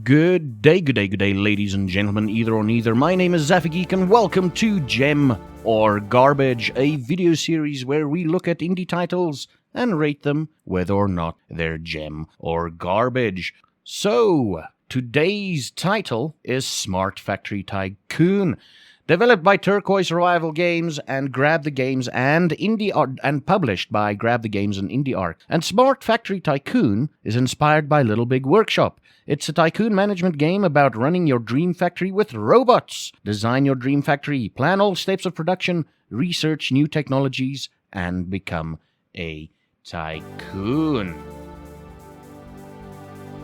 Good day, ladies and gentlemen, either or neither. My name is Zafigeek, and welcome to Gem or Garbage, a video series where we look at indie titles and rate them whether or not they're gem or garbage. So, today's title is Smart Factory Tycoon. Developed by Turquoise Revival Games and Grab the Games and Indie Art, and published by Grab the Games and Indie Art. And Smart Factory Tycoon is inspired by Little Big Workshop. It's a tycoon management game about running your dream factory with robots. Design your dream factory, plan all steps of production, research new technologies, and become a tycoon.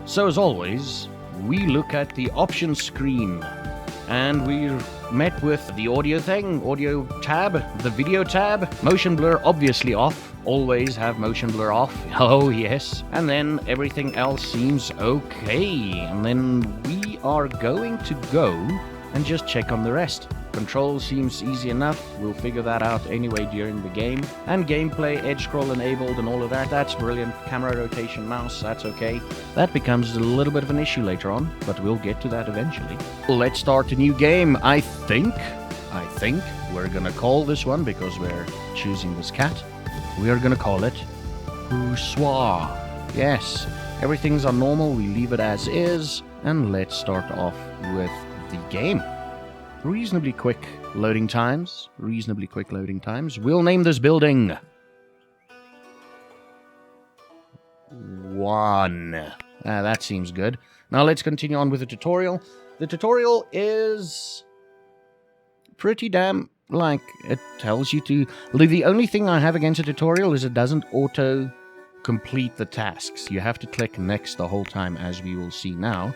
So as always, we look at the options screen. And we're met with the audio tab, the video tab, motion blur obviously off, always have motion blur off, oh yes, and then everything else seems okay, and then we are going to go and just check on the rest. Control seems easy enough, we'll figure that out anyway during the game. And gameplay, edge scroll enabled and all of that, that's brilliant. Camera rotation, mouse, that's okay. That becomes a little bit of an issue later on, but we'll get to that eventually. Let's start a new game. I think we're gonna call this one, because we're choosing this cat, we are gonna call it Poussoir. Yes, everything's on normal, we leave it as is, and let's start off with the game. Reasonably quick loading times. We'll name this building 1. That seems good. Now let's continue on with the tutorial. The tutorial is pretty damn, it tells you to... The only thing I have against a tutorial is it doesn't auto-complete the tasks. You have to click next the whole time, as we will see now.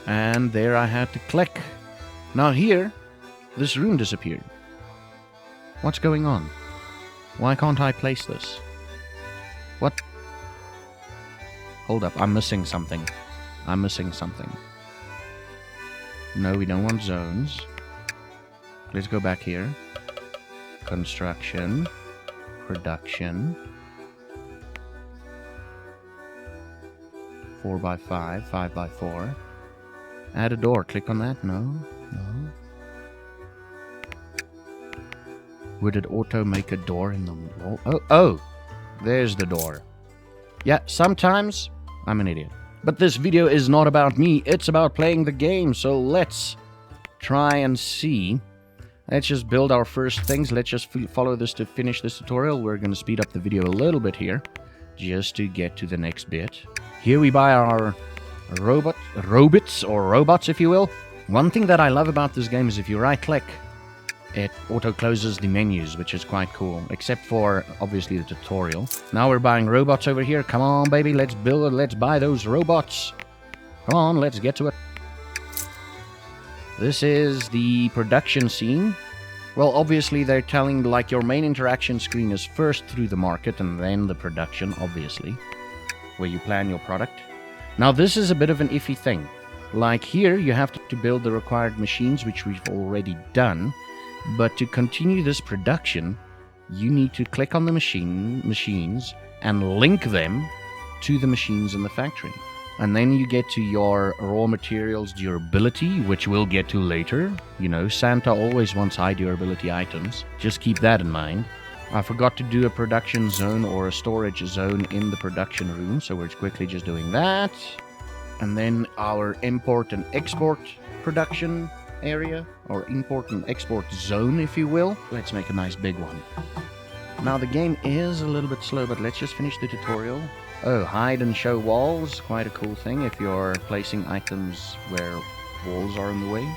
And there I had to click. Now here, this room disappeared. What's going on? Why can't I place this? What? Hold up, I'm missing something. No, we don't want zones. Let's go back here. Construction. Production. 4x5, 5x4. Add a door. Click on that. No. Would it auto make a door in the wall? Oh, there's the door. Yeah, sometimes I'm an idiot. But this video is not about me. It's about playing the game. So let's try and see. Let's just build our first things. Let's just follow this to finish this tutorial. We're going to speed up the video a little bit here, just to get to the next bit. Here we buy our robots, if you will. One thing that I love about this game is if you right-click, it auto-closes the menus, which is quite cool, except for, obviously, the tutorial. Now we're buying robots over here. Come on, baby, let's buy those robots. Come on, let's get to it. This is the production scene. Well, obviously, they're telling, your main interaction screen is first through the market, and then the production, obviously, where you plan your product. Now, this is a bit of an iffy thing. Like here, you have to build the required machines, which we've already done. But to continue this production, you need to click on the machines and link them to the machines in the factory. And then you get to your raw materials durability, which we'll get to later. You know, Santa always wants high durability items. Just keep that in mind. I forgot to do a production zone or a storage zone in the production room, so we're quickly just doing that. And then our import and export production area, or import and export zone, if you will. Let's make a nice big one. Now the game is a little bit slow, but let's just finish the tutorial. Oh, hide and show walls, quite a cool thing if you're placing items where walls are in the way.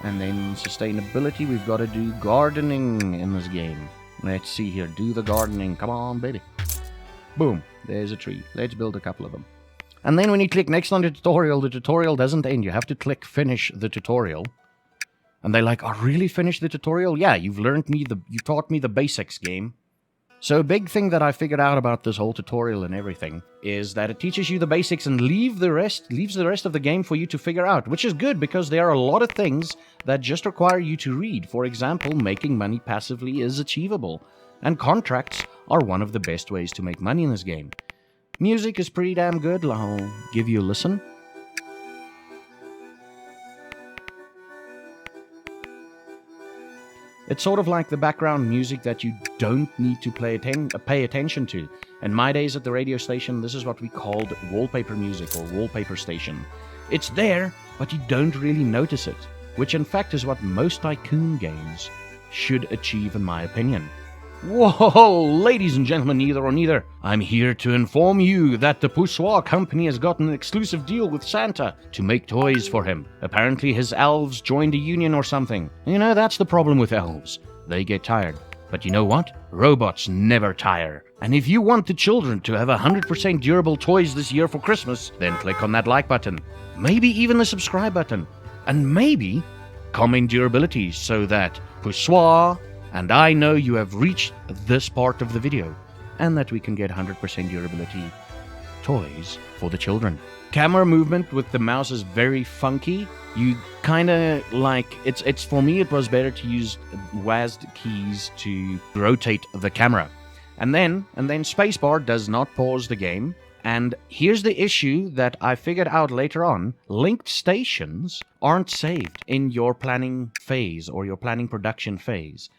And then sustainability, we've got to do gardening in this game. Let's see here, do the gardening, come on baby. Boom, there's a tree. Let's build a couple of them. And then when you click next on the tutorial doesn't end. You have to click finish the tutorial. And they're like, oh really, finish the tutorial? Yeah, you taught me the basics, game. So a big thing that I figured out about this whole tutorial and everything is that it teaches you the basics and leaves the rest of the game for you to figure out, which is good because there are a lot of things that just require you to read. For example, making money passively is achievable, and contracts are one of the best ways to make money in this game. Music is pretty damn good. I'll give you a listen. It's sort of like the background music that you don't need to pay attention to. In my days at the radio station, this is what we called wallpaper music or wallpaper station. It's there, but you don't really notice it, which in fact is what most tycoon games should achieve in my opinion. Whoa, ladies and gentlemen, neither or neither, I'm here to inform you that the Poussoir company has got an exclusive deal with Santa to make toys for him. Apparently his elves joined a union or something. You know, that's the problem with elves. They get tired. But you know what? Robots never tire. And if you want the children to have 100% durable toys this year for Christmas, then click on that like button. Maybe even the subscribe button. And maybe comment durability so that Poussoir and I know you have reached this part of the video, and that we can get 100% durability toys for the children. Camera movement with the mouse is very funky. You kinda like, it's for me it was better to use WASD keys to rotate the camera. And then spacebar does not pause the game. And here's the issue that I figured out later on. Linked stations aren't saved in your planning phase or your planning production phase.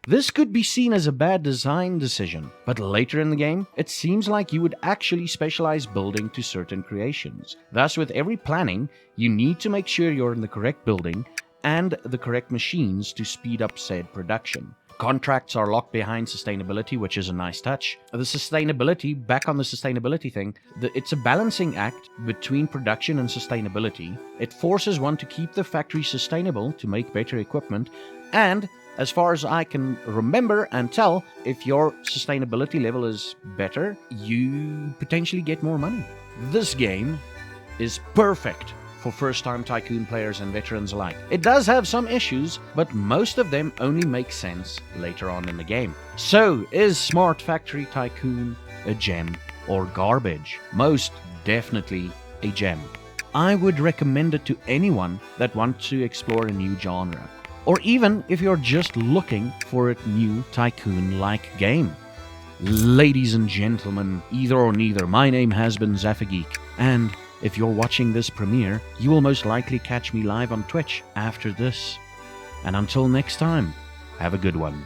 This could be seen as a bad design decision, but later in the game, it seems like you would actually specialize building to certain creations. Thus, with every planning, you need to make sure you're in the correct building and the correct machines to speed up said production. Contracts are locked behind sustainability, which is a nice touch. The sustainability, back on the sustainability thing, it's a balancing act between production and sustainability. It forces one to keep the factory sustainable to make better equipment, and as far as I can remember and tell, if your sustainability level is better, you potentially get more money. This game is perfect for first-time tycoon players and veterans alike. It does have some issues, but most of them only make sense later on in the game. So, is Smart Factory Tycoon a gem or garbage? Most definitely a gem. I would recommend it to anyone that wants to explore a new genre, or even if you're just looking for a new tycoon-like game. Ladies and gentlemen, either or neither, my name has been Zaffageek, and if you're watching this premiere, you will most likely catch me live on Twitch after this. And until next time, have a good one.